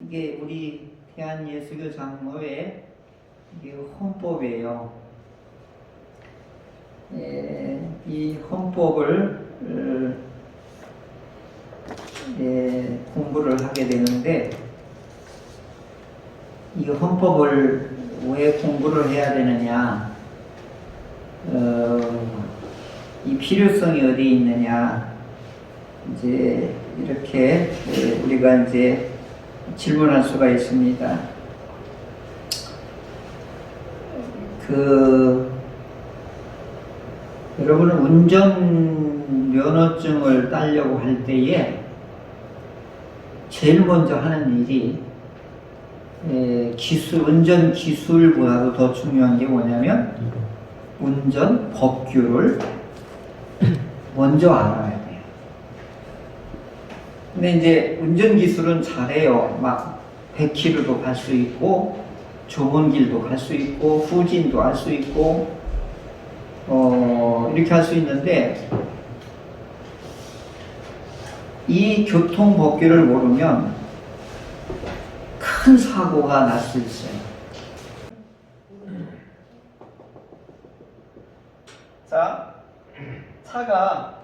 이게 우리 대한예수교 장로의 이게 헌법이에요. 이 헌법을 공부를 하게 되는데, 이 헌법을 왜 공부를 해야 되느냐, 이 필요성이 어디 있느냐, 이제 이렇게 우리가 이제 질문할 수가 있습니다. 여러분은 운전면허증을 따려고 할 때에 제일 먼저 하는 일이 운전 기술보다도 더 중요한 게 뭐냐면 운전 법규를 먼저 알아야 돼요. 근데 이제 운전 기술은 잘해요. 막 100km도 갈 수 있고, 좁은 길도 갈 수 있고, 후진도 할 수 있고, 이렇게 할 수 있는데, 이 교통 법규를 모르면 큰 사고가 날 수 있어요. 자, 차가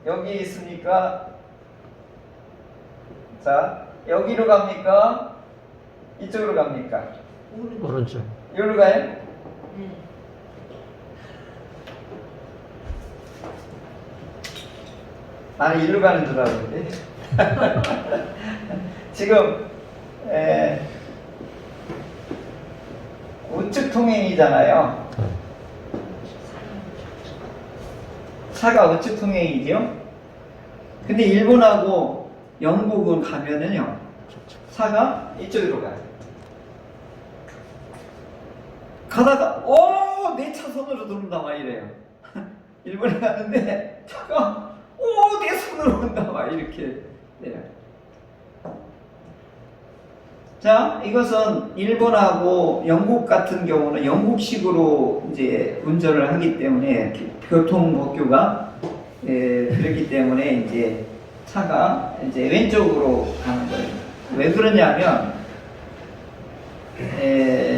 여기 있으니까, 자, 여기로 갑니까? 이쪽으로 갑니까? 오른쪽. 여기로 가요? 네. 나는 일로 가는 줄 알았는데. 지금 우측 통행이잖아요. 차가 우측 통행이죠. 근데 일본하고 영국은 가면은요, 차가 이쪽으로 가요. 가다가 내 차선으로 들어온다 막 이래요. 일본에 갔는데 차가 내 손으로 온다 막 이렇게 돼요. 자, 이것은 일본하고 영국 같은 경우는 영국식으로 이제 운전을 하기 때문에 교통 법규가 그렇기 때문에 이제 차가 이제 왼쪽으로 가는 거예요. 왜 그러냐면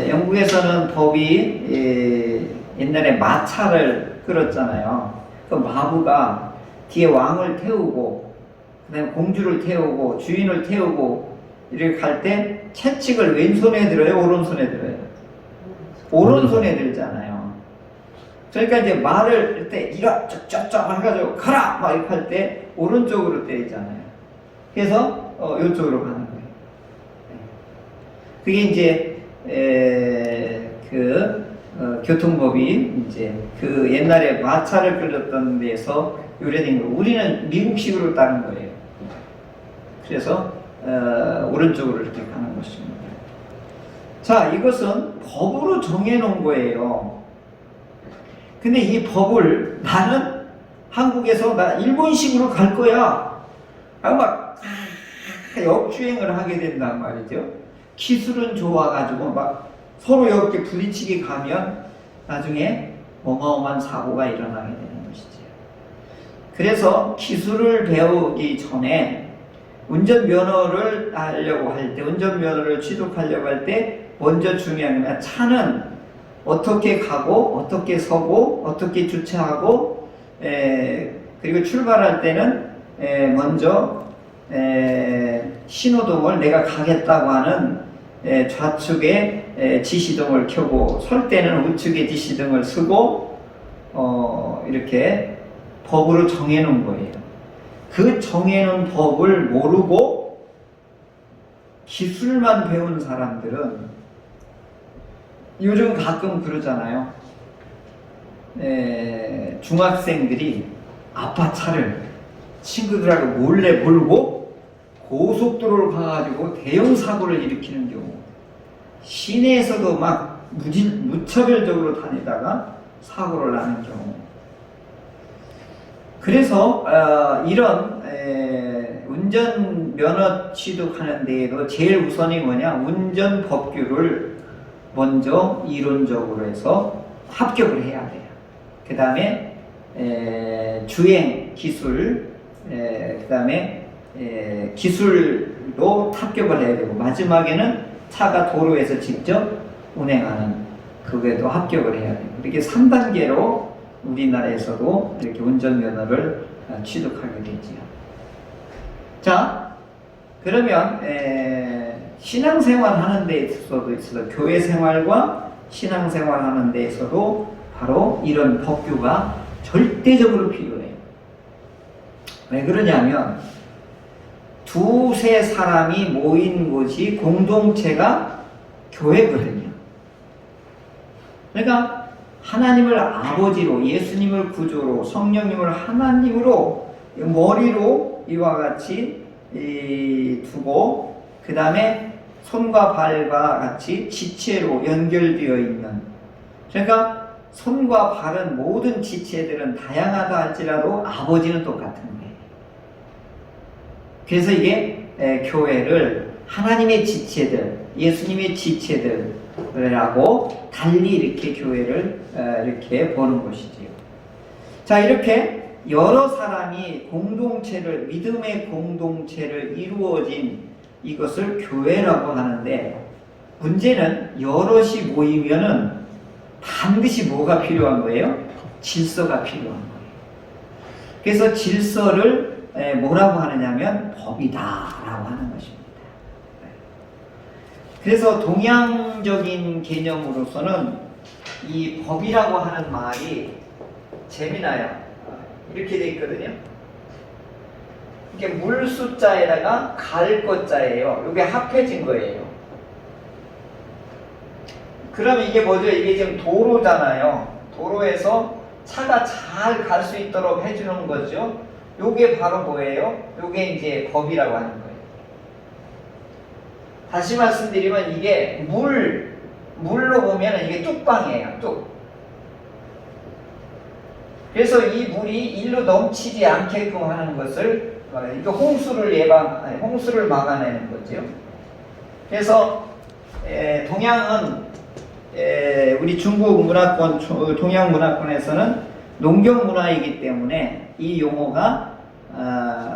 영국에서는 법이 옛날에 마차를 끌었잖아요. 그 마부가 뒤에 왕을 태우고 그다음에 공주를 태우고 주인을 태우고 이렇게 갈 때 채찍을 왼손에 들어요, 오른손에 들어요? 오른손에 들잖아요. 그러니까 이제 말을 이때 이가 쩍쩍쩍 해가지고 가라 막 이렇게 할 때 오른쪽으로 때리잖아요. 그래서 이쪽으로 가는 거예요. 그게 이제 교통법이 이제 그 옛날에 마차를 끌었던 데서 유래된 거고, 우리는 미국식으로 따른 거예요. 그래서 오른쪽으로 이렇게 가는 것입니다. 자, 이것은 법으로 정해놓은 거예요. 근데 이 법을 나는 한국에서 나 일본식으로 갈 거야, 막 역주행을 하게 된단 말이죠. 기술은 좋아가지고 막 서로 이렇게 부딪히게 가면 나중에 어마어마한 사고가 일어나게 되는 것이죠. 그래서 기술을 배우기 전에 운전면허를 따려고 할 때, 운전면허를 취득하려고 할 때 먼저 중요한 건 차는 어떻게 가고 어떻게 서고 어떻게 주차하고, 그리고 출발할 때는 먼저 신호등을 내가 가겠다고 하는 좌측에 지시등을 켜고, 설 때는 우측에 지시등을 쓰고, 이렇게 법으로 정해놓은 거예요. 그 정해놓은 법을 모르고 기술만 배운 사람들은 요즘 가끔 그러잖아요. 중학생들이 아빠 차를 친구들하고 몰래 몰고 고속도로를 가가지고 대형 사고를 일으키는 경우, 시내에서도 막 무차별적으로 다니다가 사고를 나는 경우. 그래서 이런 운전면허 취득하는 데에도 제일 우선이 뭐냐, 운전 법규를 먼저 이론적으로 해서 합격을 해야 돼요. 그 다음에 주행 기술, 그 다음에 기술 물도 탑격을 해야 되고 마지막에는 차가 도로에서 직접 운행하는 그게도 합격을 해야 되고 이렇게 3단계로 우리나라에서도 이렇게 운전면허를 취득하게 되지요. 자, 그러면 신앙생활 하는 데 있어서 교회 생활과 신앙생활 하는 데 있어도 바로 이런 법규가 절대적으로 필요해요. 왜 그러냐면 두세 사람이 모인 곳이 공동체가 교회거든요. 그러니까 하나님을 아버지로, 예수님을 구주로, 성령님을 하나님으로 머리로 이와 같이 두고 그 다음에 손과 발과 같이 지체로 연결되어 있는, 그러니까 손과 발은 모든 지체들은 다양하다 할지라도 아버지는 똑같은 거예요. 그래서 이게 교회를 하나님의 지체들, 예수님의 지체들이라고 달리 이렇게 교회를 이렇게 보는 것이지요. 자, 이렇게 여러 사람이 공동체를, 믿음의 공동체를 이루어진 이것을 교회라고 하는데, 문제는 여럿이 모이면은 반드시 뭐가 필요한 거예요? 질서가 필요한 거예요. 그래서 질서를 뭐라고 하느냐면 법이다라고 하는 것입니다. 그래서 동양적인 개념으로서는 이 법이라고 하는 말이 재미나요. 이렇게 돼 있거든요. 이게 물 숫자에다가 갈 것자예요. 이게 합해진 거예요. 그러면 이게 뭐죠? 이게 지금 도로잖아요. 도로에서 차가 잘 갈 수 있도록 해주는 거죠. 요게 바로 뭐예요? 요게 이제 법이라고 하는 거예요. 다시 말씀드리면 이게 물로 보면 이게 뚝방이에요. 뚝. 그래서 이 물이 일로 넘치지 않게끔 하는 것을, 이거 홍수를 막아내는 거죠. 그래서 동양은 우리 중국 문화권, 동양 문화권에서는 농경 문화이기 때문에 이 용어가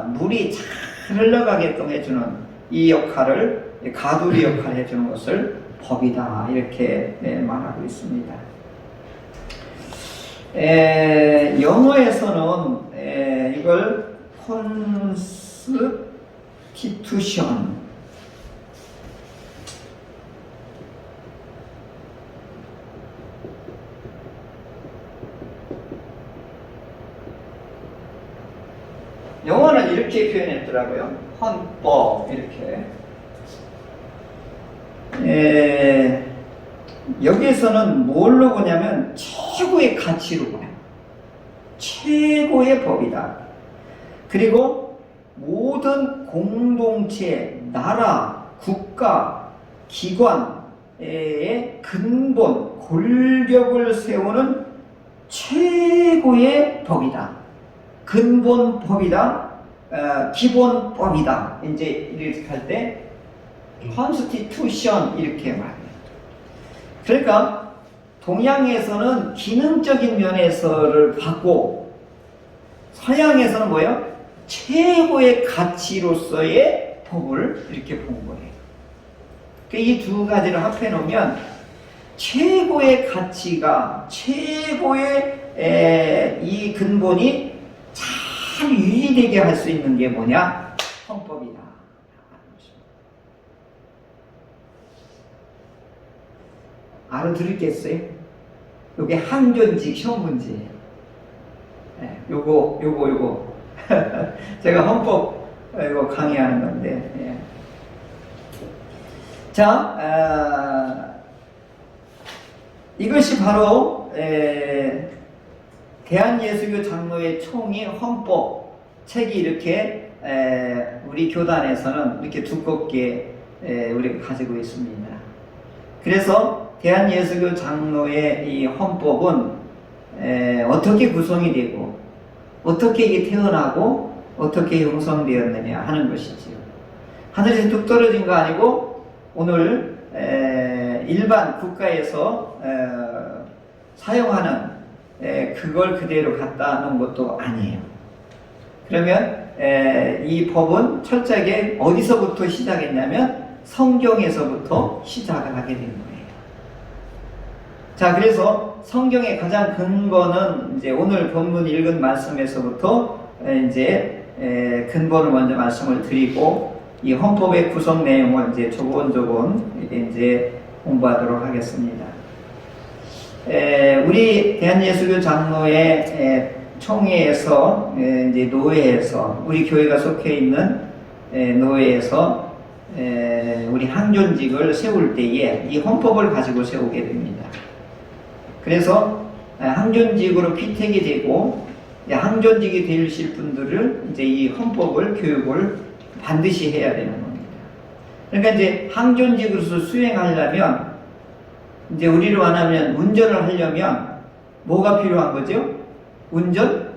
물이 잘 흘러가게끔 해주는 이 역할을, 가두리 역할을 해주는 것을 법이다 이렇게 말하고 있습니다. 영어에서는 이걸 constitution, 영어는 이렇게 표현했더라고요. 헌법 이렇게. 여기에서는 뭘로 보냐면 최고의 가치로 봐요. 최고의 법이다. 그리고 모든 공동체, 나라, 국가, 기관의 근본, 골격을 세우는 최고의 법이다. 근본법이다. 기본법이다. 이제 이렇게 할 때 constitution 이렇게 말해요. 그러니까 동양에서는 기능적인 면에서를 받고 서양에서는 뭐예요? 최고의 가치로서의 법을 이렇게 본 거예요. 이 두 가지를 합해 놓으면 최고의 가치가, 최고의 이 근본이 잘 유지되게 할 수 있는 게 뭐냐? 헌법이다. 알아들었겠어요? 요게 항변직 시험 문제예요. 요거. 제가 헌법 이거 강의하는 건데. 예. 자, 이것이 바로 대한예수교 장로회 총회 헌법 책이 이렇게 우리 교단에서는 이렇게 두껍게 우리가 가지고 있습니다. 그래서 대한예수교 장로회 이 헌법은 어떻게 구성이 되고 어떻게 이게 태어나고 어떻게 형성되었느냐 하는 것이지요. 하늘에서 뚝 떨어진 거 아니고 오늘 일반 국가에서 사용하는 그걸 그대로 갖다 놓은 것도 아니에요. 그러면 이 법은 철저하게 어디서부터 시작했냐면 성경에서부터 시작을 하게 된 거예요. 자, 그래서 성경의 가장 근거는 이제 오늘 본문 읽은 말씀에서부터 이제 근본을 먼저 말씀을 드리고 이 헌법의 구성 내용을 이제 조곤조곤 이제 공부하도록 하겠습니다. 우리 대한예수교 장로의 총회에서 이제 노회에서 우리 교회가 속해 있는 노회에서 우리 항존직을 세울 때에 이 헌법을 가지고 세우게 됩니다. 그래서 항존직으로 피택이 되고 항존직이 되실 분들을 이제 이 헌법을 교육을 반드시 해야 되는 겁니다. 그러니까 이제 항존직으로서 수행하려면 이제 우리로 말하면 운전을 하려면 뭐가 필요한 거죠? 운전?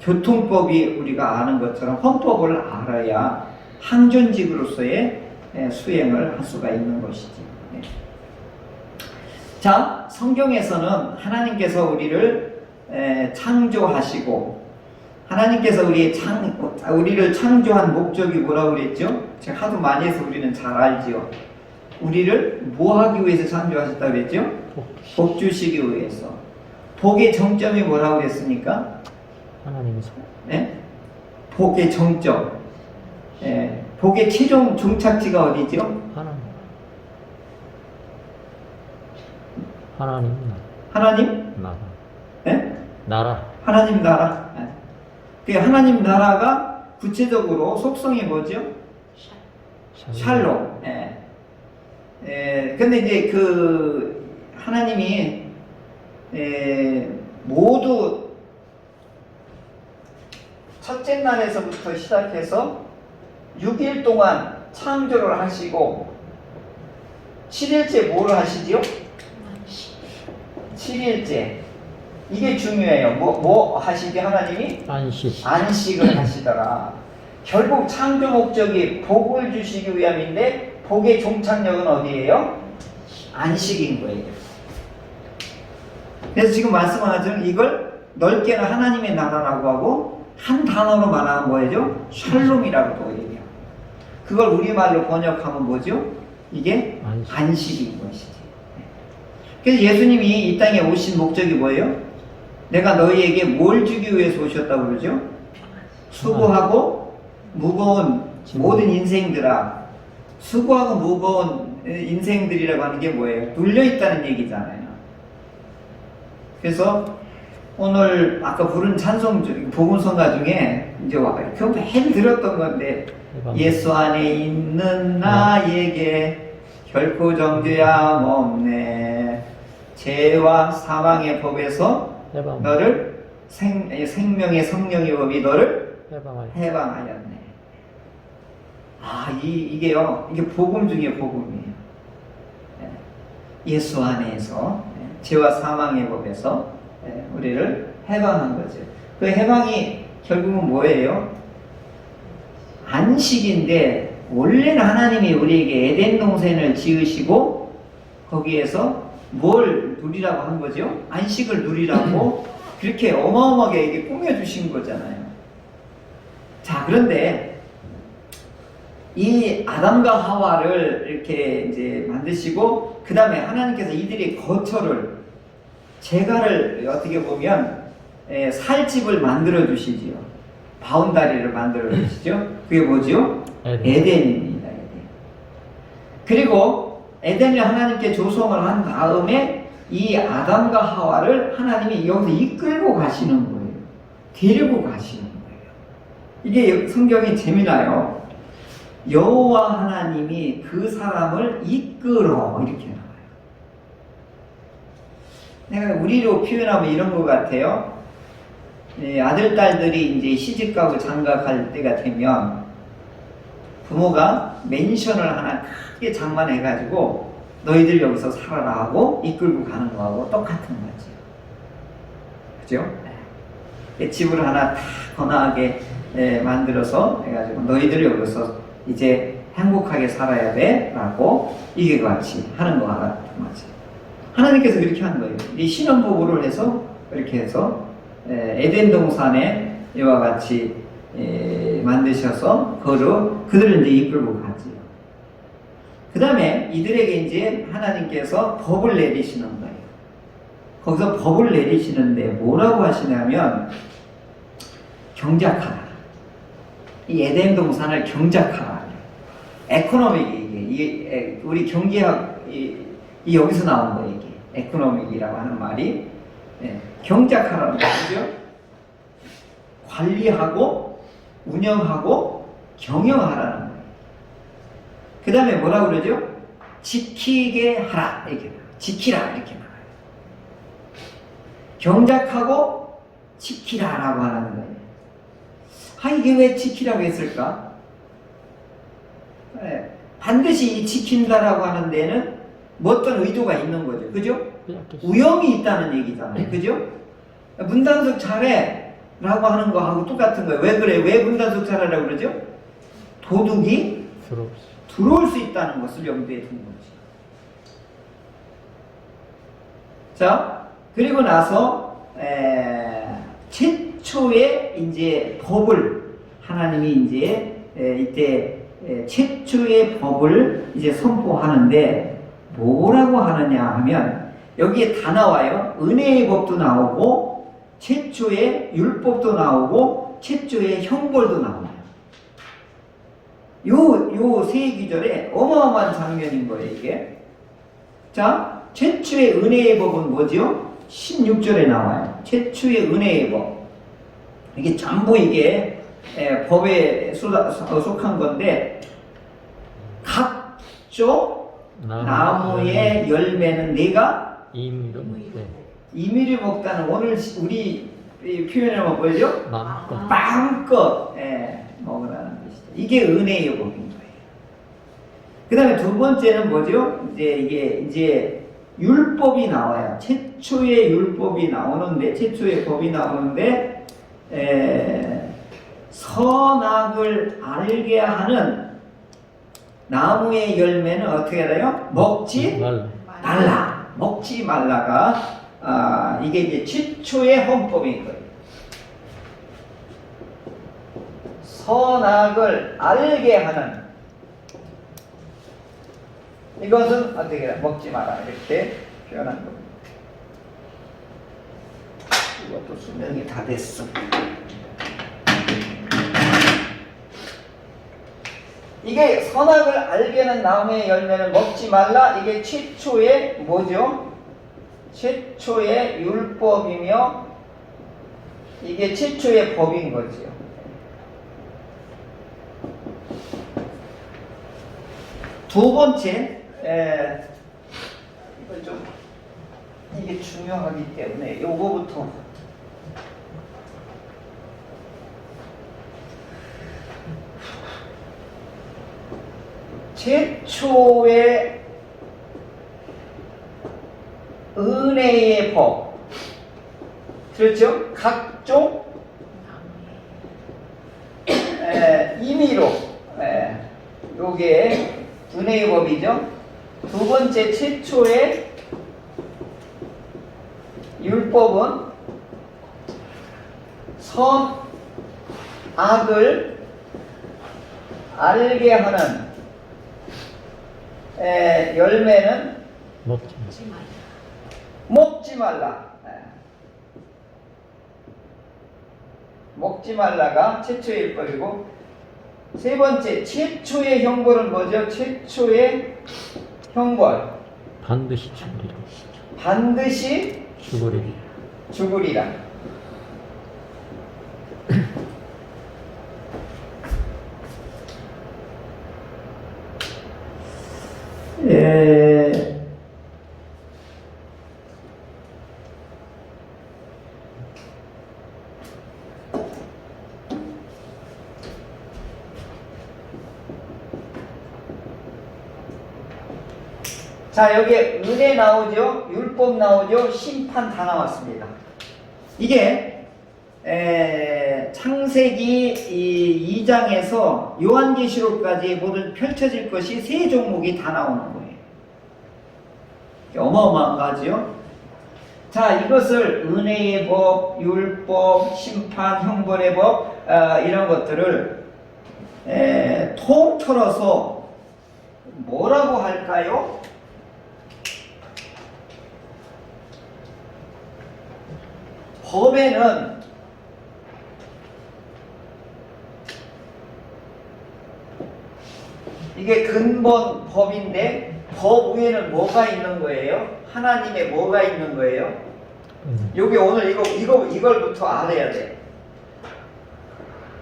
교통법이 우리가 아는 것처럼 헌법을 알아야 항존직으로서의 수행을 할 수가 있는 것이죠. 자, 성경에서는 하나님께서 우리를 창조하시고 하나님께서 우리를 창조한 목적이 뭐라고 그랬죠? 제가 하도 많이 해서 우리는 잘 알지요. 우리를 뭐 하기 위해서 창조하셨다고 그랬죠? 복 주시기 위해서. 복의 정점이 뭐라고 그랬습니까? 하나님의 성. 네? 복의 정점. 복의 최종 종착지가 어디죠? 하나님 나라. 네? 나라. 하나님 나라. 그 하나님 나라가 구체적으로 속성이 뭐죠? 샬롬. 근데 이제 그 하나님이 모두 첫째 날에서부터 시작해서 6일 동안 창조를 하시고 7일째 뭐를 하시지요? 7일째. 이게 중요해요. 뭐 하시게 하나님이? 안식을 하시더라. 결국 창조 목적이 복을 주시기 위함인데 복의 종착역은 어디예요? 안식인 거예요. 그래서 지금 말씀하는 이걸 넓게는 하나님의 나라라고 하고 한 단어로 말하면 뭐예요? 샬롬이라고 얘기해요. 그걸 우리말로 번역하면 뭐죠? 이게 안식인 것이지. 그래서 예수님이 이 땅에 오신 목적이 뭐예요? 내가 너희에게 뭘 주기 위해서 오셨다고 그러죠? 수고하고 무거운 모든 인생들아. 수고하고 무거운 인생들이라고 하는 게 뭐예요? 눌려있다는 얘기잖아요. 그래서 오늘 아까 부른 찬송 복음성가 중에 이제 그 매일 들었던 건데 예수 안에 있는 나에게 결코 정죄함 없네. 죄와 사망의 법에서 너를 생명의 성령의 법이 너를 해방하였네. 이게요, 이게 복음 중에 복음이에요. 예수 안에서 죄와 사망의 법에서 우리를 해방한 거죠. 그 해방이 결국은 뭐예요? 안식인데 원래는 하나님이 우리에게 에덴 동산을 지으시고 거기에서 뭘 누리라고 한 거죠? 안식을 누리라고 그렇게 어마어마하게 이게 꾸며주신 거잖아요. 자, 그런데 이 아담과 하와를 이렇게 이제 만드시고 그 다음에 하나님께서 이들의 거처를 제가를 어떻게 보면 살 집을 만들어 주시지요. 바운다리를 만들어 주시죠. 그게 뭐죠? 에덴입니다. 에덴. 그리고 에덴을 하나님께 조성을 한 다음에 이 아담과 하와를 하나님이 여기서 이끌고 가시는 거예요. 데리고 가시는 거예요. 이게 성경이 재미나요. 여호와 하나님이 그 사람을 이끌어 이렇게 나와요. 내가 우리로 표현하면 이런 것 같아요. 아들, 딸들이 이제 시집가고 장가갈 때가 되면 부모가 맨션을 하나 크게 장만해가지고 너희들 여기서 살아라 하고 이끌고 가는 거하고 똑같은 거죠. 그죠? 집을 하나 다 거나하게 만들어서 해가지고 너희들 여기서 이제 행복하게 살아야 돼 라고 이게 같이 하는 거 같은 거지. 하나님께서 그렇게 하는 거예요. 이 신혼부부를 해서 이렇게 해서 에덴 동산에 이와 같이 만드셔서 그들을 이제 이끌고 가지요. 그 다음에 이들에게 이제 하나님께서 법을 내리시는 거예요. 거기서 법을 내리시는데 뭐라고 하시냐면 경작하라. 이 에덴 동산을 경작하라. 에코노믹이 이게 우리 경제학 이 여기서 나온 거예요. 이게 에코노믹이라고 하는 말이 경작하라는 거죠. 관리하고 운영하고 경영하라는 거예요. 그 다음에 뭐라고 그러죠? 지키게 하라 이렇게 지키라 이렇게 말해요. 경작하고 지키라라고 하는 거예요. 이게 왜 지키라고 했을까? 반드시 이 지킨다라고 하는 데는 뭐 어떤 의도가 있는 거죠. 그죠? 우영이 있다는 얘기잖아요. 그죠? 문단속 잘해 라고 하는 거하고 똑같은 거예요. 왜 그래? 왜 문단속 잘하라고 그러죠? 도둑이 들어올 수 있다는 것을 염두에 둔 거지. 자, 그리고 나서 최초의 이제 법을 하나님이 이제 이때 최초의 법을 이제 선포하는데 뭐라고 하느냐 하면 여기에 다 나와요. 은혜의 법도 나오고 최초의 율법도 나오고 최초의 형벌도 나와요. 요 세 구절에 어마어마한 장면인 거예요, 이게. 자, 최초의 은혜의 법은 뭐죠? 16절에 나와요. 최초의 은혜의 법. 이게 전부 이게 법에 속한 건데, 각종 나무의 열매는 내가 임의로 먹다는 오늘 우리 표현을 뭐죠? 마음껏 먹으라는 것이죠. 이게 은혜의 법인 거예요. 그 다음에 두 번째는 뭐죠? 이제 율법이 나와요. 최초의 율법이 나오는데, 최초의 법이 나오는데, 선악을 알게 하는 나무의 열매는 어떻게 해야 먹지 말라. 먹지 말라가, 이게 이제 최초의 헌법인 거예요. 선악을 알게 하는, 이것은 어떻게 해야 먹지 마라. 이렇게 표현한 겁니다. 이것도 수명이 다 됐어. 이게 선악을 알게 하는 나무의 열매는 먹지 말라. 이게 최초의 뭐죠? 최초의 율법이며 이게 최초의 법인 거지요. 두 번째, 이거 좀 이게 중요하기 때문에 요거부터 최초의 은혜의 법, 그렇죠? 각종 임의로 요게 은혜의 법이죠. 두 번째 최초의 율법은 선악을 알게 하는 열매는 먹지 말라. 먹지 말라가 최초의 율법이고, 세 번째 최초의 형벌은 뭐죠? 최초의 형벌 반드시 죽으리라. 반드시 죽으리라. 자, 여기에 은혜 나오죠? 율법 나오죠? 심판 다 나왔습니다. 이게 창세기 2장에서 요한계시록까지 모든 펼쳐질 것이 세 종목이 다 나오는 거예요. 어마어마한 거지요? 자, 이것을 은혜의 법, 율법, 심판, 형벌의 법, 이런 것들을 통틀어서 뭐라고 할까요? 법에는 이게 근본 법인데 법 위에는 뭐가 있는 거예요? 하나님의 뭐가 있는 거예요? 여기 오늘 이걸부터 알아야 돼.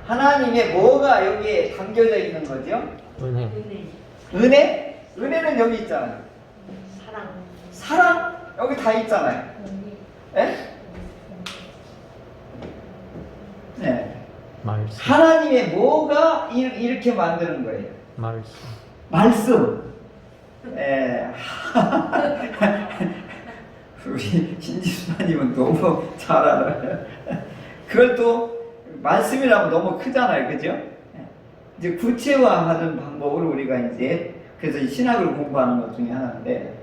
하나님의 뭐가 여기에 담겨져 있는 거죠? 은혜. 은혜? 은혜는 여기 있잖아요. 사랑? 여기 다 있잖아요. 네? 네. 말씀. 하나님의 뭐가 이렇게 만드는 거예요? 말씀. 예. 우리 신지수사님은 너무 잘 알아요. 그걸 또 말씀이라면 너무 크잖아요, 그죠? 이제 구체화하는 방법을 우리가 이제 그래서 신학을 공부하는 것 중에 하나인데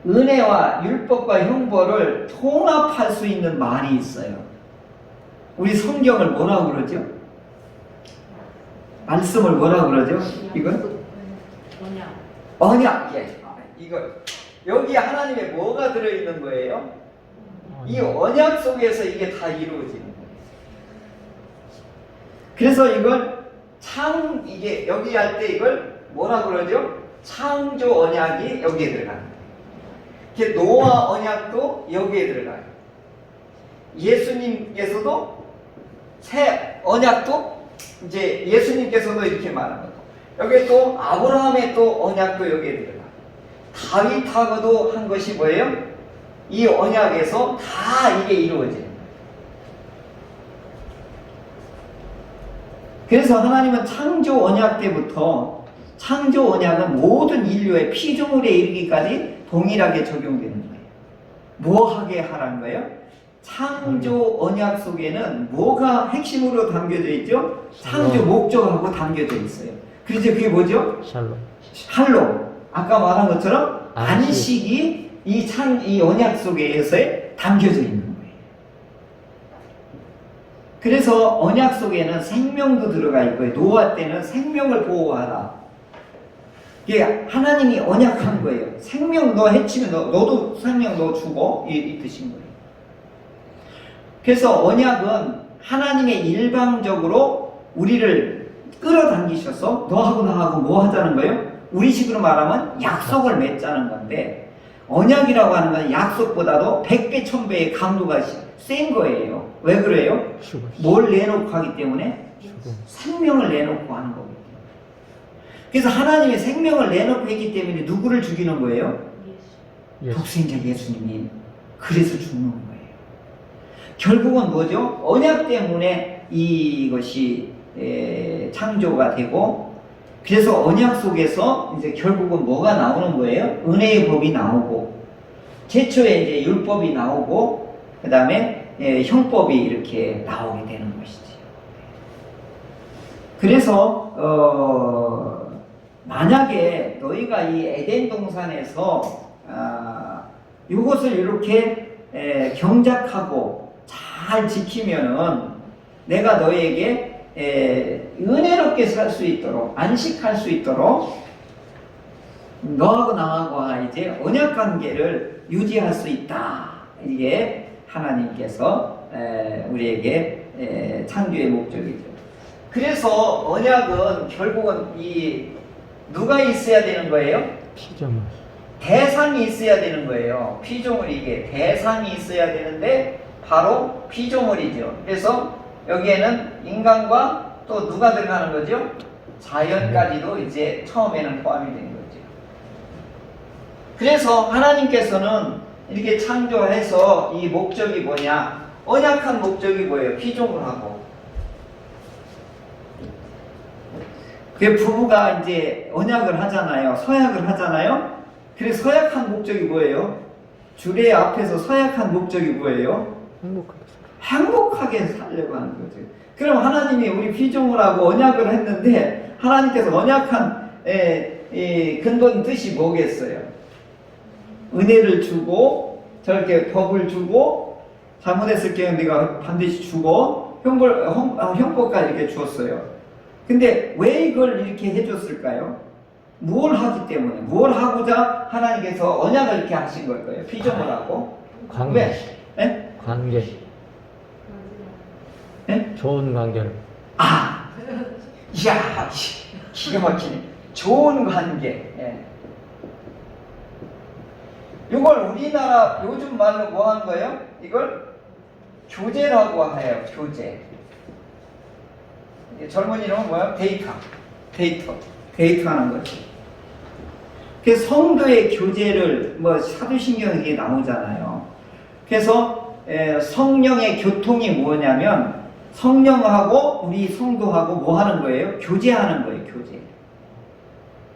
은혜와 율법과 형벌을 통합할 수 있는 말이 있어요. 우리 성경을 뭐라고 그러죠? 말씀을 뭐라고 그러죠? 이건? 언약. 예. 이거 여기 하나님의 뭐가 들어있는 거예요? 이 언약 속에서 이게 다 이루어지는 거예요. 그래서 이걸 이게 여기 할 때 이걸 뭐라고 그러죠? 창조 언약이 여기에 들어가는 거예요. 이렇게 노아 언약도 여기에 들어가요. 예수님께서도 새 언약도 이제 예수님께서도 이렇게 말한 거고 여기 또 아브라함의 또 언약도 여기에 들어가요. 다윗하고도 한 것이 뭐예요? 이 언약에서 다 이게 이루어지는 거예요. 그래서 하나님은 창조 언약 때부터 창조 언약은 모든 인류의 피조물에 이르기까지 동일하게 적용되는 거예요. 뭐 하게 하라는 거예요? 창조 언약 속에는 뭐가 핵심으로 담겨져 있죠? 창조 목적하고 담겨져 있어요. 그래서 그게 뭐죠? 샬롬. 아까 말한 것처럼 안식이 이 언약 속에서에 담겨져 있는 거예요. 그래서 언약 속에는 생명도 들어가 있고요. 노아 때는 생명을 보호하라. 이게 하나님이 언약한 거예요. 생명 너 해치면 너도 생명 너 죽어. 이 뜻인 거예요. 그래서 언약은 하나님의 일방적으로 우리를 끌어당기셔서 너하고 나하고 뭐 하자는 거예요? 우리식으로 말하면 약속을 맺자는 건데 언약이라고 하는 건 약속보다도 100배, 1000배의 강도가 센 거예요. 왜 그래요? 뭘 내놓고 하기 때문에? 생명을 내놓고 하는 거거든요. 그래서 하나님의 생명을 내놓고 했기 때문에 누구를 죽이는 거예요? 독생자 예수님이. 그래서 죽는 거예요. 결국은 뭐죠? 언약 때문에 이것이 창조가 되고 그래서 언약 속에서 이제 결국은 뭐가 나오는 거예요? 은혜의 법이 나오고 최초에 이제 율법이 나오고 그 다음에 형법이 이렇게 나오게 되는 것이죠. 그래서 만약에 너희가 이 에덴 동산에서 이것을 이렇게 경작하고 잘 지키면은 내가 너희에게 은혜롭게 살 수 있도록 안식할 수 있도록 너하고 나하고 이제 언약 관계를 유지할 수 있다. 이게 하나님께서 우리에게 창조의 목적이죠. 그래서 언약은 결국은 누가 있어야 되는 거예요? 피조물. 대상이 있어야 되는 거예요. 피조물이 이게 대상이 있어야 되는데 바로 피조물이죠. 그래서 여기에는 인간과 또 누가 들어가는 거죠? 자연까지도 이제 처음에는 포함이 된 거죠. 그래서 하나님께서는 이렇게 창조해서 이 목적이 뭐냐? 언약한 목적이 뭐예요? 피조물하고. 그 부부가 이제 언약을 하잖아요. 서약을 하잖아요. 그래서 서약한 목적이 뭐예요? 주례 앞에서 서약한 목적이 뭐예요? 행복하게 살려고 하는 거죠. 그럼 하나님이 우리 피조물하고 언약을 했는데 하나님께서 언약한 근본 뜻이 뭐겠어요? 은혜를 주고 저렇게 법을 주고 잘못했을 경우 네가 반드시 주고 형벌까지 이렇게 주었어요. 근데 왜 이걸 이렇게 해줬을까요? 무엇을 하기 때문에, 무엇을 하고자 하나님께서 언약을 이렇게 하신 걸까요? 피조물 하고. 관계. 왜? 예? 관계. 예? 좋은 관계를. 아! 이야, 기가 막히네. 좋은 관계. 예. 이걸 우리나라 요즘 말로 뭐 하는 거예요? 이걸 교제라고 해요. 교제. 젊은 이름은 뭐야? 데이트하는 거죠. 그래서 성도의 교제를 뭐 사도신경에 나오잖아요. 그래서 성령의 교통이 뭐냐면 성령하고 우리 성도하고 뭐 하는 거예요? 교제하는 거예요. 교제.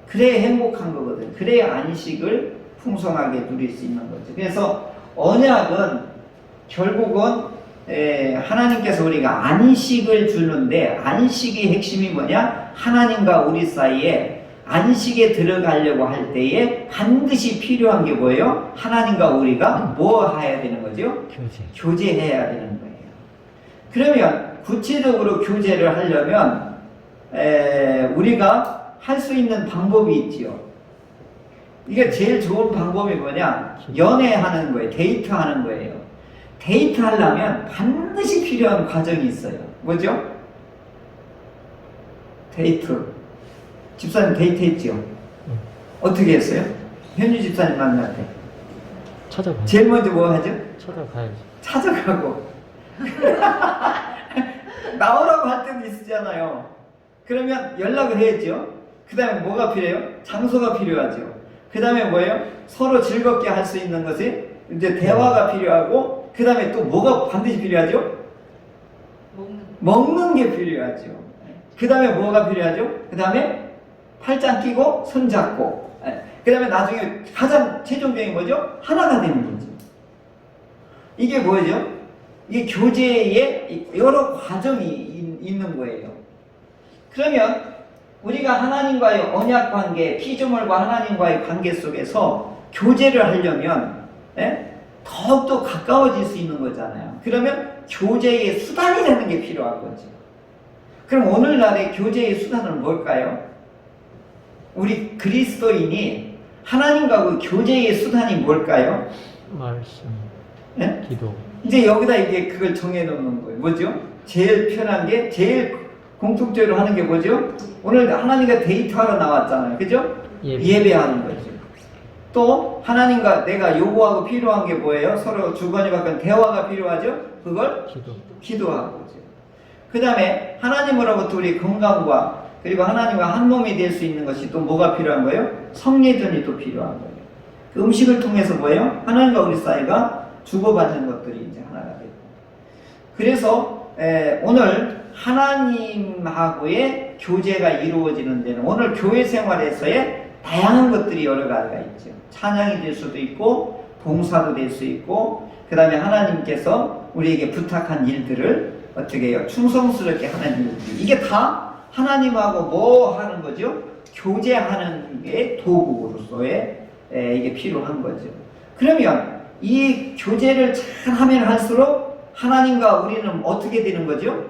그래야 행복한 거거든. 그래야 안식을 풍성하게 누릴 수 있는 거죠. 그래서 언약은 결국은 하나님께서 우리가 안식을 주는데, 안식의 핵심이 뭐냐? 하나님과 우리 사이에 안식에 들어가려고 할 때에 반드시 필요한 게 뭐예요? 하나님과 우리가 뭐 해야 되는 거죠? 교제해야 되는 거예요. 그러면 구체적으로 교제를 하려면 우리가 할 수 있는 방법이 있지요. 이게 제일 좋은 방법이 뭐냐? 연애하는 거예요. 데이트하는 거예요. 데이트하려면 반드시 필요한 과정이 있어요. 뭐죠? 데이트. 집사님 데이트했죠? 어떻게 했어요? 현주 집사님 만날 때 찾아가요. 제일 먼저 뭐 하죠? 찾아가야지. 찾아가고 나오라고 할 때도 있잖아요. 그러면 연락을 해야죠. 그 다음에 뭐가 필요해요? 장소가 필요하죠. 그 다음에 뭐예요? 서로 즐겁게 할 수 있는 것이 이제 대화가 필요하고, 그 다음에 또 뭐가 반드시 필요하죠? 먹는 게 필요하죠. 그 다음에 뭐가 필요하죠? 그 다음에 팔짱 끼고 손 잡고, 그 다음에 나중에 가장 최종적인 뭐죠? 하나가 되는 거죠. 이게 뭐죠? 이게 교제에 여러 과정이 있는 거예요. 그러면 우리가 하나님과의 언약 관계, 피조물과 하나님과의 관계 속에서 교제를 하려면 더욱더 가까워질 수 있는 거잖아요. 그러면 교제의 수단이라는 게 필요한 거죠. 그럼 오늘날의 교제의 수단은 뭘까요? 우리 그리스도인이 하나님과 그 교제의 수단이 뭘까요? 말씀. 네? 기도. 이제 여기다 이게 그걸 정해놓는 거예요. 뭐죠? 제일 편한 게, 제일 공통적으로 하는 게 뭐죠? 오늘 하나님과 데이트하러 나왔잖아요. 그죠? 예배하는 거죠. 또 하나님과 내가 요구하고 필요한 게 뭐예요? 서로 주거니 받건 대화가 필요하죠? 그걸 기도하고 거죠. 그 다음에 하나님으로부터 우리 건강과 그리고 하나님과 한 몸이 될 수 있는 것이 또 뭐가 필요한 거예요? 성례전이 또 필요한 거예요. 그 음식을 통해서 뭐예요? 하나님과 우리 사이가 주고받는 것들이 이제 하나가 되고. 그래서 오늘 하나님하고의 교제가 이루어지는 데는 오늘 교회 생활에서의 다양한 것들이 여러 가지가 있죠. 찬양이 될 수도 있고 봉사도 될 수 있고, 그 다음에 하나님께서 우리에게 부탁한 일들을 어떻게 해요? 충성스럽게 하는 일들이, 이게 다 하나님하고 뭐 하는 거죠? 교제하는 게 도구로서의 이게 필요한 거죠. 그러면 이 교제를 잘 하면 할수록 하나님과 우리는 어떻게 되는 거죠?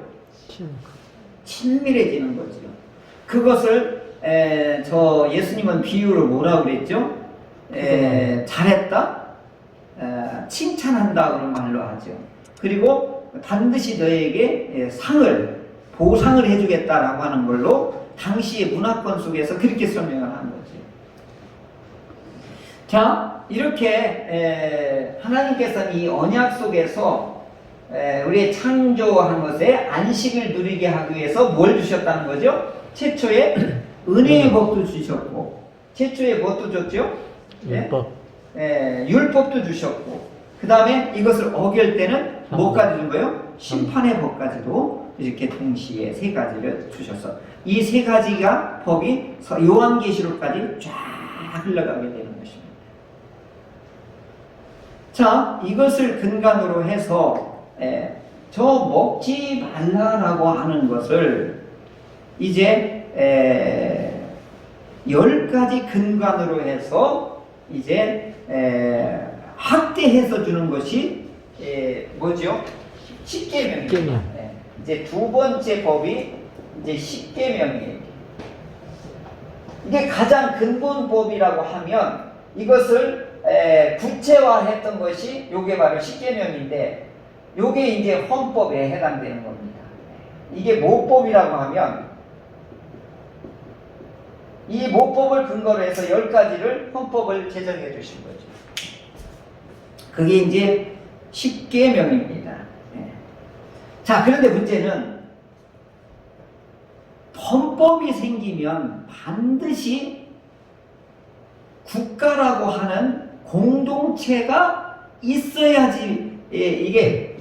친밀해지는 거죠. 그것을 저 예수님은 비유로 뭐라고 그랬죠? 잘했다? 칭찬한다 그런 말로 하죠. 그리고 반드시 너에게 보상을 해주겠다라고 하는 걸로 당시의 문화권 속에서 그렇게 설명을 한 거죠. 자, 이렇게 하나님께서는 이 언약 속에서 우리의 창조한 것에 안식을 누리게 하기 위해서 뭘 주셨다는 거죠? 최초의 은혜의 법도 주셨고, 최초의 법도 줬죠? 율법. 율법도 주셨고, 그 다음에 이것을 어길 때는 뭐까지 준 거예요? 심판의 법까지도 이렇게 동시에 세 가지를 주셔서 이 세 가지가 법이 요한계시록까지 쫙 흘러가게 되는 것입니다. 자, 이것을 근간으로 해서 저 먹지 말라라고 하는 것을 이제 10가지 근간으로 해서 이제 확대해서 주는 것이 뭐죠? 십계명입니다. 이제 두 번째 법이 이제 십계명이에요. 이게 가장 근본법이라고 하면 이것을 구체화했던 것이 요게 바로 십계명인데 요게 이제 헌법에 해당되는 겁니다. 이게 모법이라고 하면 이 모법을 근거로 해서 10가지를 헌법을 제정해 주신 거죠. 그게 이제 십계명입니다. 자, 그런데 문제는 헌법이 생기면 반드시 국가라고 하는 공동체가 있어야지 이게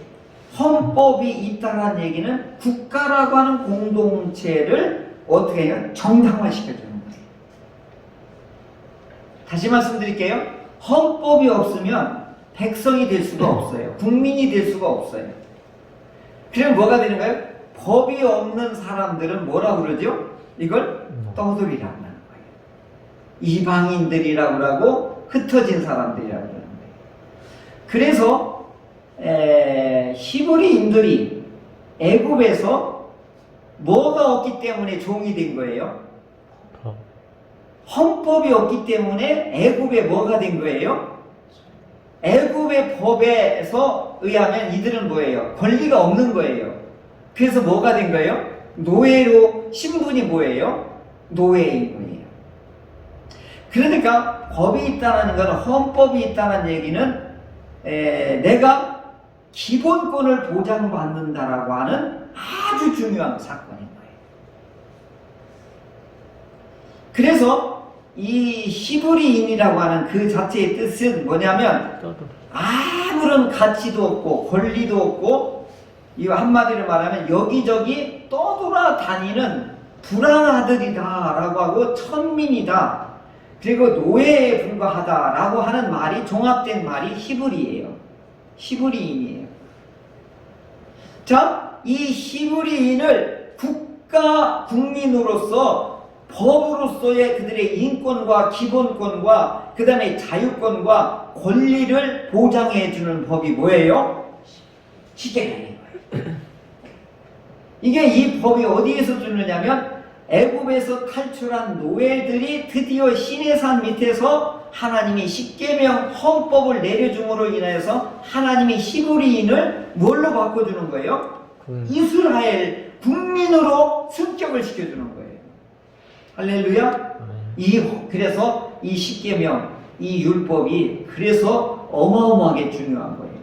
헌법이 있다는 얘기는 국가라고 하는 공동체를 어떻게 해요? 정당화시켜주는 거예요. 다시 말씀드릴게요. 헌법이 없으면 백성이 될 수가 없어요. 국민이 될 수가 없어요. 그럼 뭐가 되는가요? 법이 없는 사람들은 뭐라고 그러죠? 이걸 떠돌이라고 하는 거예요. 이방인들이라고 하고 흩어진 사람들이라고 하는 거예요. 그래서 히브리인들이 애굽에서 뭐가 없기 때문에 종이 된 거예요? 헌법이 없기 때문에 애굽에 뭐가 된 거예요? 애굽의 법에서 의하면 이들은 뭐예요? 권리가 없는 거예요. 그래서 뭐가 된 거예요? 노예로 신분이 뭐예요? 노예인 거예요. 그러니까 법이 있다는 것은 헌법이 있다는 얘기는 내가 기본권을 보장받는다라고 하는 아주 중요한 사건인 거예요. 그래서 이 히브리인이라고 하는 그 자체의 뜻은 뭐냐면 아무런 가치도 없고 권리도 없고 이 한마디로 말하면 여기저기 떠돌아다니는 불안아들이다 라고 하고 천민이다 그리고 노예에 불과하다 라고 하는 말이 종합된 말이 히브리예요. 히브리인이에요. 자, 이 히브리인을 국민으로서 법으로서의 그들의 인권과 기본권과 그 다음에 자유권과 권리를 보장해 주는 법이 뭐예요? 십계명인 거예요. 이게 이 법이 어디에서 주느냐면 애굽에서 탈출한 노예들이 드디어 시내산 밑에서 하나님이 십계명 헌법을 내려줌으로 인해서 하나님이 히브리인을 뭘로 바꿔주는 거예요? 이스라엘 국민으로 승격을 시켜주는 거예요. 할렐루야. 그래서 이 십계명, 이 율법이 그래서 어마어마하게 중요한 거예요.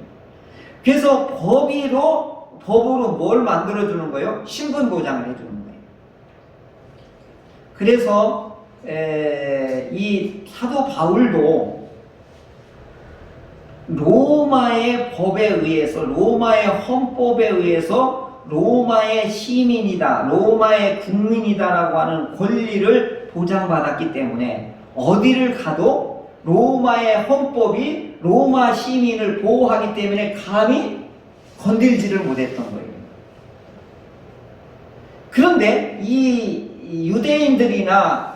그래서 법으로 뭘 만들어주는 거예요? 신분 보장을 해주는 거예요. 그래서 이 사도 바울도 로마의 법에 의해서, 로마의 헌법에 의해서 로마의 시민이다, 로마의 국민이다라고 하는 권리를 보장받았기 때문에 어디를 가도 로마의 헌법이 로마 시민을 보호하기 때문에 감히 건들지를 못했던 거예요. 그런데 이 유대인들이나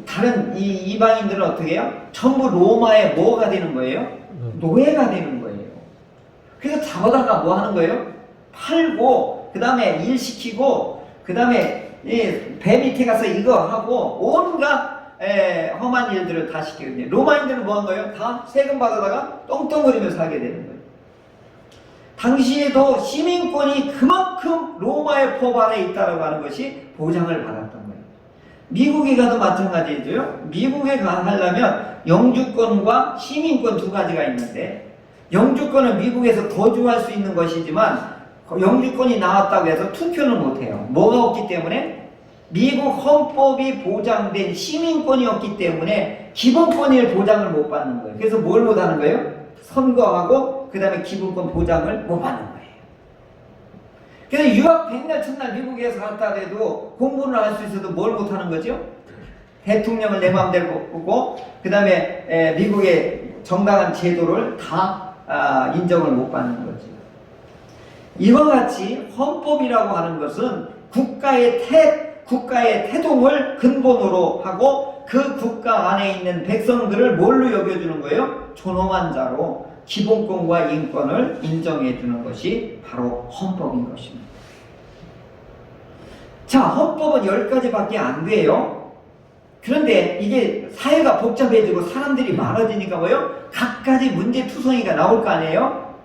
다른 이방인들은 어떻게 해요? 전부 로마의 뭐가 되는 거예요? 노예가 되는 거예요. 그래서 잡아다가 뭐 하는 거예요? 팔고 그 다음에 일시키고 그 다음에 배 밑에 가서 이거 하고 온갖 험한 일들을 다 시키거든요. 로마인들은 뭐 한 거예요? 다 세금 받아다가 떵떵거리면서 하게 되는 거예요. 당시에도 시민권이 그만큼 로마의 법 안에 있다고 하는 것이 보장을 받았던 거예요. 미국에 가도 마찬가지죠. 미국에 가려면 영주권과 시민권 두 가지가 있는데 영주권은 미국에서 거주할 수 있는 것이지만 영주권이 나왔다고 해서 투표는 못해요. 뭐가 없기 때문에? 미국 헌법이 보장된 시민권이 없기 때문에 기본권을 보장을 못 받는 거예요. 그래서 뭘 못 하는 거예요? 선거하고 그 다음에 기본권 보장을 못 받는 거예요. 그래서 유학 100날 첫날 미국에서 갔다 해도 공부를 할 수 있어도 뭘 못 하는 거죠? 대통령을 내 마음대로 뽑고 그 다음에 미국의 정당한 제도를 다 인정을 못 받는 거죠. 이와 같이 헌법이라고 하는 것은 국가의 태동을 근본으로 하고 그 국가 안에 있는 백성들을 뭘로 여겨주는 거예요? 존엄한 자로 기본권과 인권을 인정해 주는 것이 바로 헌법인 것입니다. 자, 헌법은 10가지밖에 안 돼요. 그런데 이게 사회가 복잡해지고 사람들이 많아지니까 뭐요? 각가지 문제투성이가 나올 거 아니에요?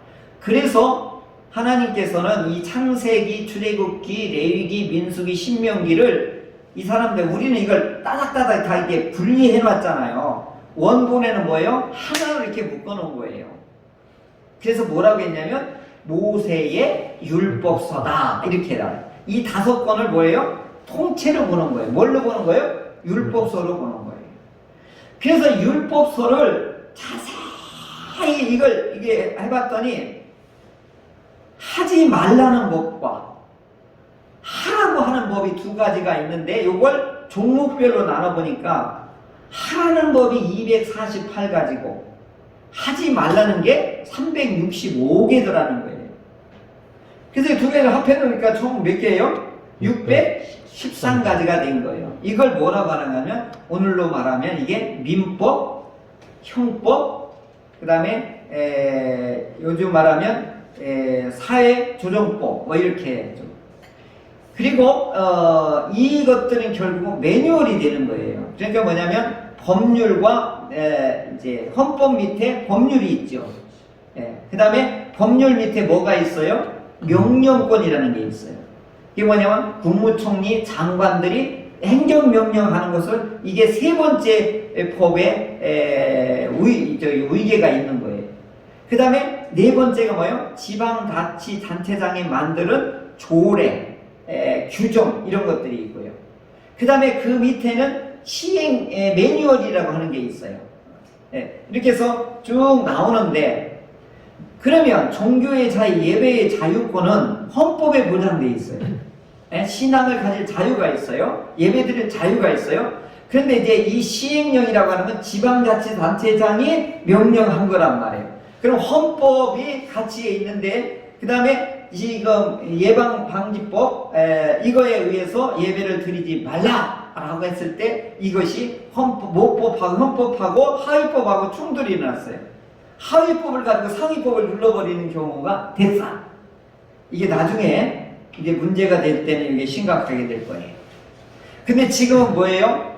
그래서 하나님께서는 이 창세기, 출애굽기, 레위기, 민수기, 신명기를 이 사람들, 우리는 이걸 따닥따닥 다 이렇게 분리해 놨잖아요. 원본에는 뭐예요? 하나로 이렇게 묶어 놓은 거예요. 그래서 뭐라고 했냐면 모세의 율법서다 이렇게 해라. 이 5권을 뭐예요? 통째로 보는 거예요. 뭘로 보는 거예요? 율법서로 보는 거예요. 그래서 율법서를 자세히 이게 해봤더니 하지 말라는 법과 하라고 하는 법이 2가지가 있는데 이걸 종목별로 나눠보니까 하라는 법이 248가지고 하지 말라는 게 365개더라는 거예요. 그래서 2개를 합해놓으니까 총 몇 개예요? 613가지가 된 거예요. 이걸 뭐라고 하냐면 오늘로 말하면 이게 민법, 형법, 그 다음에 요즘 말하면 사회조정법 뭐 이렇게 좀. 그리고 이것들은 결국 매뉴얼이 되는 거예요. 그러니까 뭐냐면 법률과 이제 헌법 밑에 법률이 있죠. 그 다음에 법률 밑에 뭐가 있어요? 명령권이라는 게 있어요. 이게 뭐냐면 국무총리, 장관들이 행정명령하는 것을 이게 3번째 법에 의계가 있는 거예요. 그 다음에 4번째가 뭐예요? 지방자치단체장이 만드는 조례, 규정 이런 것들이 있고요. 그 다음에 그 밑에는 시행 매뉴얼이라고 하는 게 있어요. 이렇게 해서 쭉 나오는데 그러면 종교의 자유, 예배의 자유권은 헌법에 보장되어 있어요. 신앙을 가질 자유가 있어요. 예배드릴 자유가 있어요. 그런데 이제 이 시행령이라고 하는 건 지방자치단체장이 명령한 거란 말이에요. 그럼 헌법이 같이 있는데 그 다음에 지금 예방방지법 이거에 의해서 예배를 드리지 말라라고 했을 때 이것이 헌법하고 하위법하고 충돌이 일어났어요. 하위법을 가지고 상위법을 눌러버리는 경우가 됐어. 이게 나중에 이제 문제가 될 때는 이게 심각하게 될 거예요. 근데 지금은 뭐예요?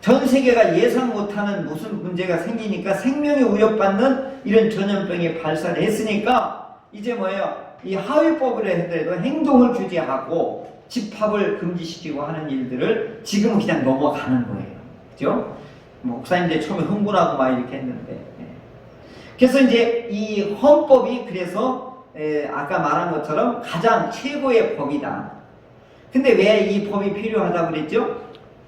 전 세계가 예상 못하는 무슨 문제가 생기니까 생명에 위협받는 이런 전염병이 발사를 했으니까 이제 뭐예요? 이 하위법을 해도 행동을 규제하고 집합을 금지시키고 하는 일들을 지금은 그냥 넘어가는 거예요. 그죠? 목사님들 처음에 흥분하고 막 이렇게 했는데. 그래서 이제 이 헌법이 그래서 아까 말한 것처럼 가장 최고의 법이다. 근데 왜 이 법이 필요하다고 그랬죠?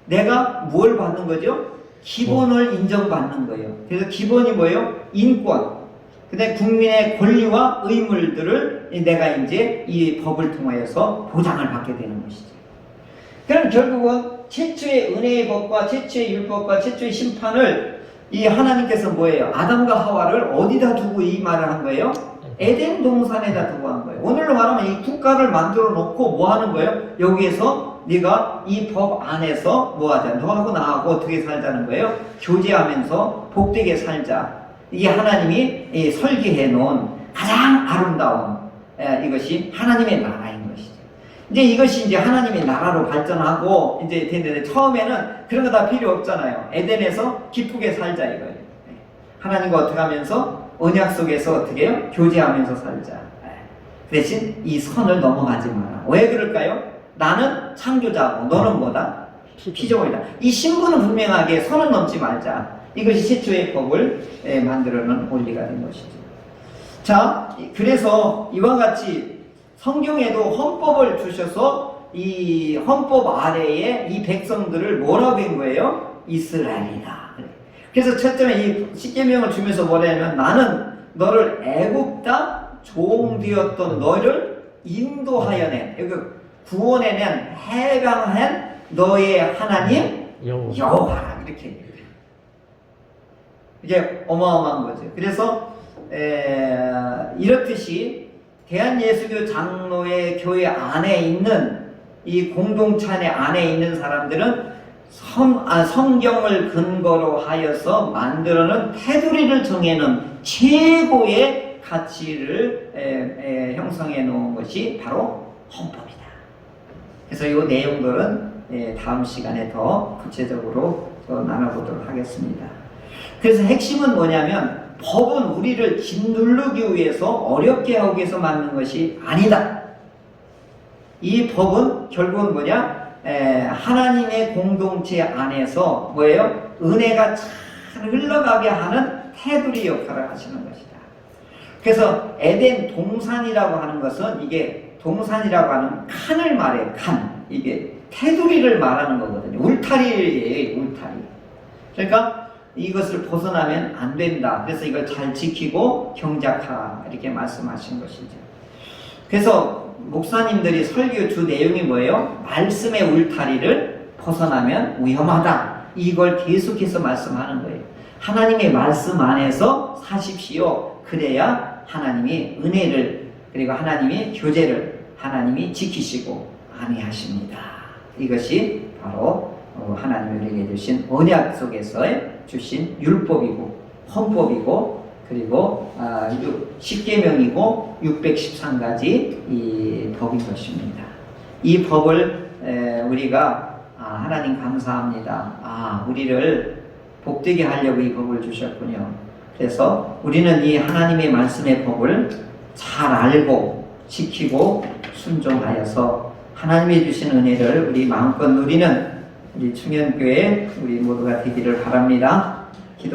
내가 뭘 받는 거죠? 기본을 인정받는 거예요. 그래서 기본이 뭐예요? 인권. 근데 국민의 권리와 의무들을 내가 이제 이 법을 통하여서 보장을 받게 되는 것이죠. 그럼 결국은 최초의 은혜의 법과 최초의 율법과 최초의 심판을 이 하나님께서 뭐예요? 아담과 하와를 어디다 두고 이 말을 한 거예요? 에덴 동산에다 두고 한 거예요. 오늘로 말하면 이 국가를 만들어 놓고 뭐 하는 거예요? 여기에서 네가 이 법 안에서 뭐 하자? 너하고 나하고 어떻게 살자는 거예요? 교제하면서 복되게 살자. 이게 하나님이 설계해 놓은 가장 아름다운 이것이 하나님의 나라인 것이죠. 이제 이것이 이제 하나님의 나라로 발전하고 이제 됐는데 처음에는 그런 거 다 필요 없잖아요. 에덴에서 기쁘게 살자 이거예요. 하나님과 어떻게 하면서 언약 속에서 어떻게 해요? 교제하면서 살자. 그 대신 이 선을 넘어가지 마라. 왜 그럴까요? 나는 창조자고 너는 뭐다? 피조물이다. 이 신분은 분명하게 선을 넘지 말자. 이것이 최초의 법을 만들어놓은 원리가 된 것이죠. 자, 그래서 이와 같이 성경에도 헌법을 주셔서 이 헌법 아래에 이 백성들을 뭐라고 한 거예요? 이스라엘이다. 그래서 첫째는 이 십계명을 주면서 뭐냐면 나는 너를 애굽다 종되었던 너를 인도하여낸 구원해낸 해방한 너의 하나님 여호와라 이렇게 얘기해요. 이게 어마어마한 거죠. 그래서 이렇듯이 대한예수교 장로의 교회 안에 있는 이 공동체 안에 있는 사람들은 성경을 근거로 하여서 만들어낸 테두리를 정해놓은 최고의 가치를 형성해 놓은 것이 바로 헌법이다. 그래서 이 내용들은 다음 시간에 더 구체적으로 더 나눠보도록 하겠습니다. 그래서 핵심은 뭐냐면 법은 우리를 짓누르기 위해서 어렵게 하기 위해서 만든 것이 아니다. 이 법은 결국은 뭐냐? 하나님의 공동체 안에서 뭐예요? 은혜가 잘 흘러가게 하는 테두리 역할을 하시는 것이다. 그래서 에덴 동산이라고 하는 것은 이게 동산이라고 하는 칸을 말해요. 칸. 이게 테두리를 말하는 거거든요. 울타리예요. 울타리. 그러니까 이것을 벗어나면 안 된다. 그래서 이걸 잘 지키고 경작하라. 이렇게 말씀하신 것이죠. 그래서 목사님들이 설교 주 내용이 뭐예요? 말씀의 울타리를 벗어나면 위험하다. 이걸 계속해서 말씀하는 거예요. 하나님의 말씀 안에서 사십시오. 그래야 하나님이 은혜를 그리고 하나님의 교제를 하나님이 지키시고 안위하십니다. 이것이 바로 하나님이 우리에게 주신 언약 속에서 주신 율법이고 헌법이고 그리고 십계명이고 613가지 이 법인 것입니다. 이 법을 우리가 하나님 감사합니다. 우리를 복되게 하려고 이 법을 주셨군요. 그래서 우리는 이 하나님의 말씀의 법을 잘 알고 지키고 순종하여서 하나님이 주신 은혜를 우리 마음껏 누리는 우리 충현교회 우리 모두가 되기를 바랍니다.